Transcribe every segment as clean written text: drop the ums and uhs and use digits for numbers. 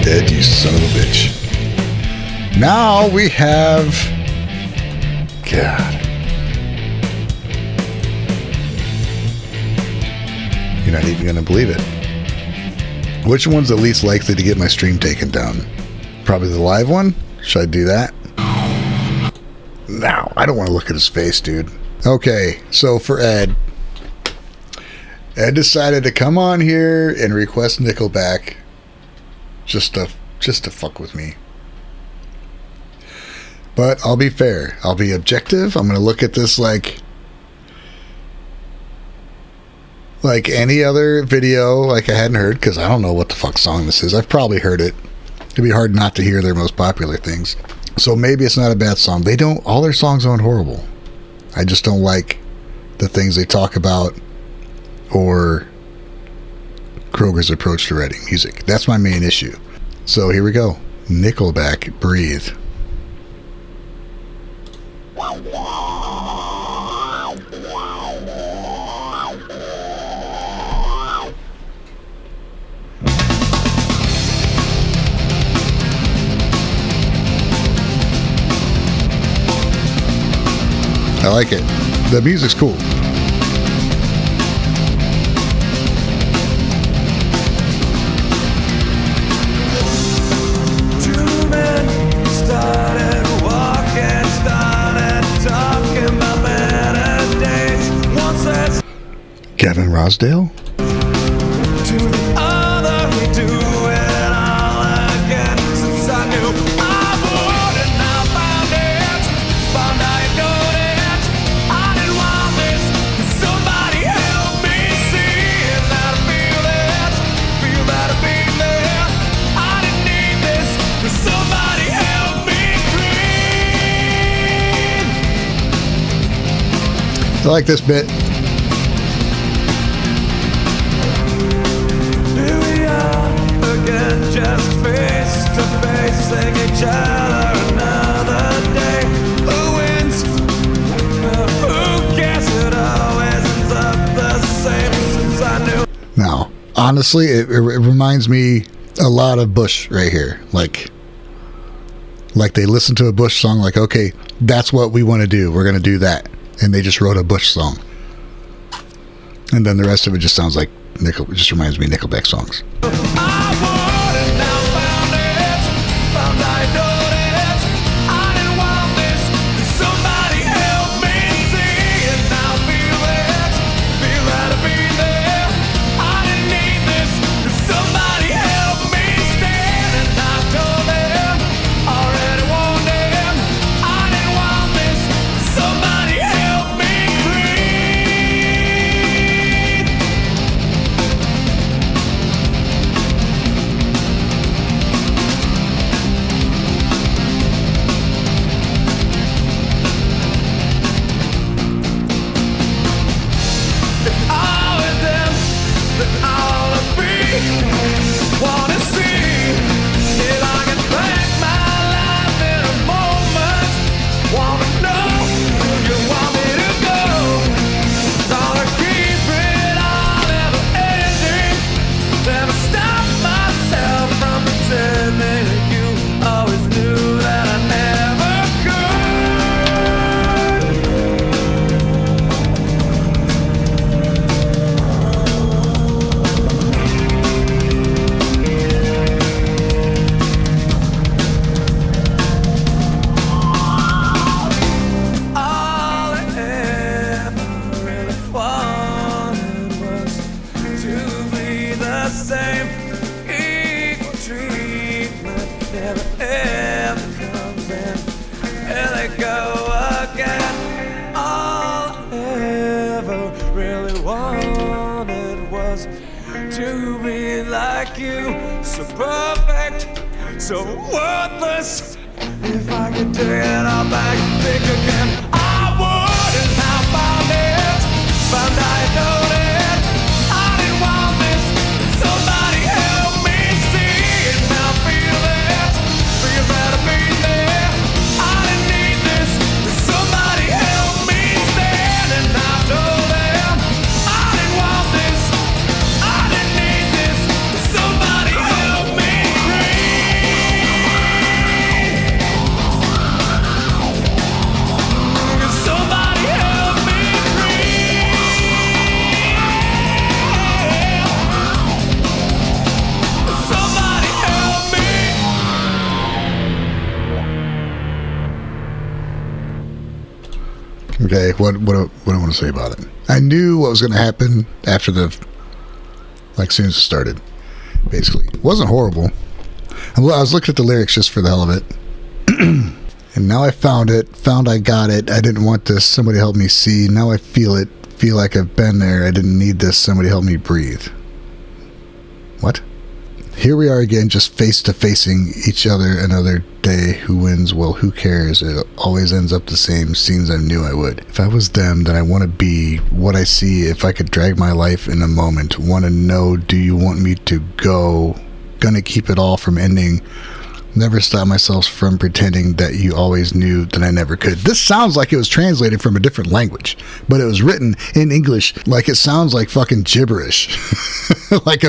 Dead, you son of a bitch. Now we have... God. You're not even going to believe it. Which one's the least likely to get my stream taken down? Probably the live one? Should I do that? No, I don't want to look at his face, dude. Okay, so for Ed decided to come on here and request NICKELBACK just to fuck with me. But I'll be fair. I'll be objective. I'm going to look at this like any other video like I hadn't heard, because I don't know what the fuck song this is. I've probably heard it. It'd be hard not to hear their most popular things. So maybe it's not a bad song. All their songs aren't horrible. I just don't like the things they talk about or Kroger's approach to writing music. That's my main issue. So here we go. NICKELBACK, Breathe. I like it. The music's cool. Gavin Rosdale? I like this bit. Here we are again, just face to face, seeing each other another day. Who wins? Who cares? It always ends up the same since I knew. Now, honestly, it reminds me a lot of Bush right here. Like they listen to a Bush song, like, okay, that's what we want to do. We're going to do that. And they just wrote a Bush song. And then the rest of it just sounds like it just reminds me of NICKELBACK songs. So perfect, so worthless. If I could take it all back and think again, I would. And I found it, found I know it. I didn't want this. Somebody help me see it now. Feel it, feel better be there. I didn't need this. Okay, what do I want to say about it? I knew what was going to happen after as soon as it started. Basically, it wasn't horrible. I was looking at the lyrics just for the hell of it, and now I found I got it. I didn't want this. Somebody help me see. Now I feel it. Feel like I've been there. I didn't need this. Somebody help me breathe. What? Here we are again, just face to facing each other another day. Who wins? Well, who cares? It always ends up the same. Scenes I knew I would. If I was them, then I want to be what I see. If I could drag my life in a moment, want to know, do you want me to go? Gonna keep it all from ending. Never stop myself from pretending that you always knew that I never could. This sounds like it was translated from a different language, but it was written in English. Like it sounds like fucking gibberish, like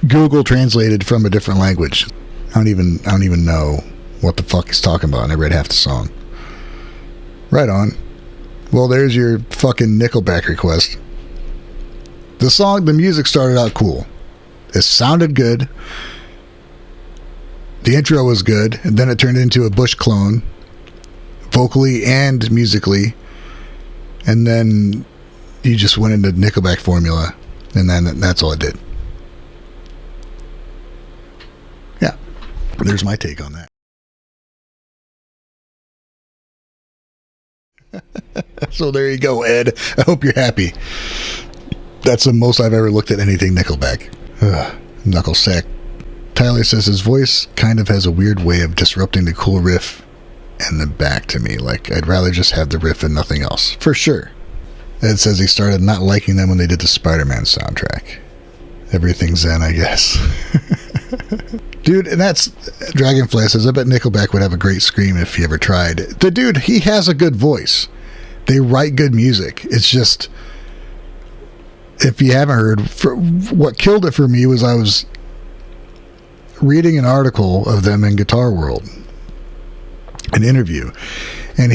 Google translated from a different language. I don't even know what the fuck he's talking about. And I read half the song. Right on. Well, there's your fucking Nickelback request. The music started out cool. It sounded good. The intro was good, and then it turned into a Bush clone, vocally and musically. And then you just went into Nickelback formula, and then that's all it did. Yeah, there's my take on that. So there you go, Ed. I hope you're happy. That's the most I've ever looked at anything Nickelback. Knuckle sack. Tyler says his voice kind of has a weird way of disrupting the cool riff and then back to me. Like, I'd rather just have the riff and nothing else. For sure. Ed says he started not liking them when they did the Spider-Man soundtrack. Everything's Zen, I guess. Dude, and that's... Dragonfly says, I bet Nickelback would have a great scream if he ever tried. The dude, he has a good voice. They write good music. It's just... If you haven't heard, what killed it for me was I was reading an article of them in Guitar World, an interview, and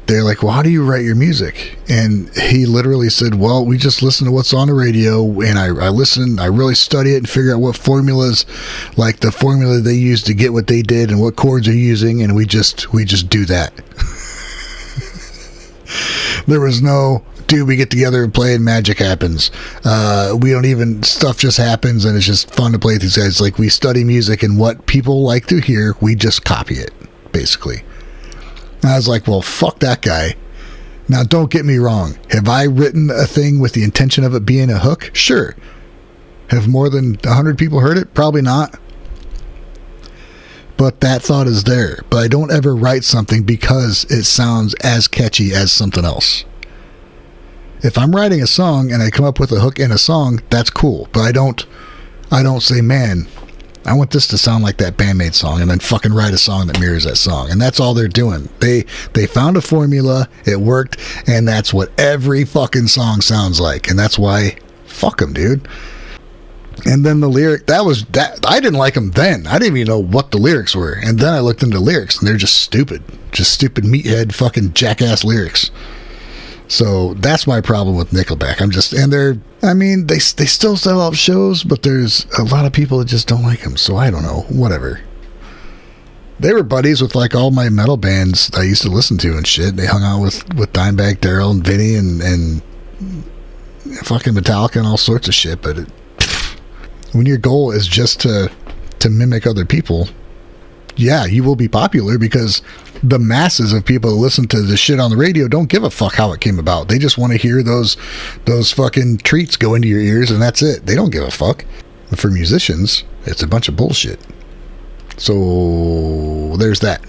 they're like, well, how do you write your music? And he literally said, well, we just listen to what's on the radio, and I listen, I really study it and figure out what formulas, like the formula they used to get what they did and what chords they're using, and we just do that. There was no... Dude, we get together and play and magic happens. We don't even... Stuff just happens and it's just fun to play with these guys. Like, we study music and what people like to hear, we just copy it, basically. And I was like, well, fuck that guy. Now, don't get me wrong. Have I written a thing with the intention of it being a hook? Sure. Have more than 100 people heard it? Probably not. But that thought is there. But I don't ever write something because it sounds as catchy as something else. If I'm writing a song and I come up with a hook in a song, that's cool. But I don't say, man, I want this to sound like that Bandmate song, and then fucking write a song that mirrors that song. And that's all they're doing. They found a formula, it worked, and that's what every fucking song sounds like. And that's why, fuck them, dude. And then the lyric, I didn't like them then. I didn't even know what the lyrics were. And then I looked into the lyrics, and they're just stupid. Just stupid meathead fucking jackass lyrics. So that's my problem with Nickelback. They still sell out shows, but there's a lot of people that just don't like them. So I don't know, whatever. They were buddies with like all my metal bands I used to listen to and shit. They hung out with Dimebag Darrell and Vinny and fucking Metallica and all sorts of shit. But when your goal is just to mimic other people, yeah, you will be popular because the masses of people that listen to the shit on the radio don't give a fuck how it came about. They just want to hear those fucking treats go into your ears, and that's it. They don't give a fuck. But for musicians, it's a bunch of bullshit. So there's that.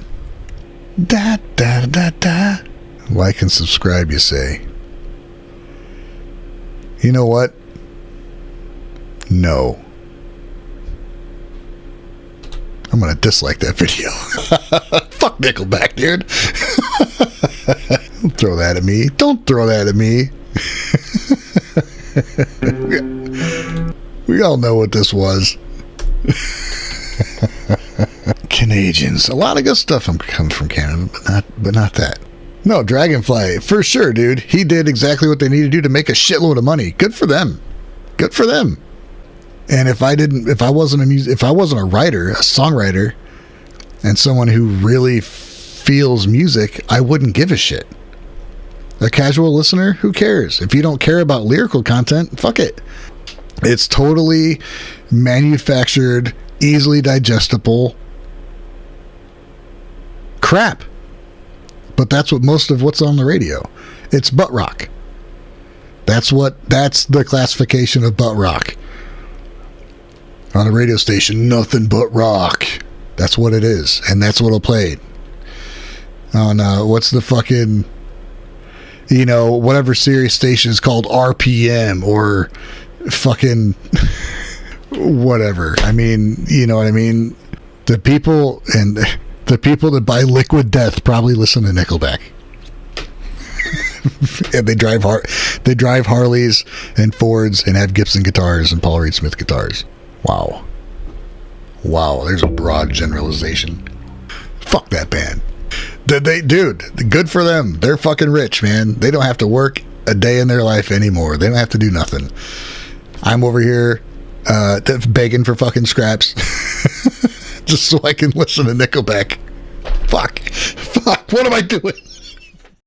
Like and subscribe, you say. You know what? No. I'm going to dislike that video. Fuck Nickelback, dude. Don't throw that at me. Don't throw that at me. We all know what this was. Canadians. A lot of good stuff comes from Canada, but not that. No, Dragonfly, for sure, dude. He did exactly what they needed to do to make a shitload of money. Good for them. Good for them. And if I wasn't a writer, a songwriter, and someone who really feels music, I wouldn't give a shit. A casual listener, who cares? If you don't care about lyrical content, fuck it. It's totally manufactured, easily digestible crap. But that's what most of what's on the radio. It's butt rock. That's the classification of butt rock. On a radio station, nothing but rock. That's what it is, and that's what'll play. On what's the fucking, whatever Sirius station is called, RPM or fucking whatever. I mean, you know what I mean? The people that buy Liquid Death probably listen to Nickelback. And they drive Harleys and Fords and have Gibson guitars and Paul Reed Smith guitars. Wow, there's a broad generalization. Fuck that band. Dude, good for them. They're fucking rich, man. They don't have to work a day in their life anymore. They don't have to do nothing. I'm over here begging for fucking scraps just so I can listen to Nickelback. Fuck, what am I doing?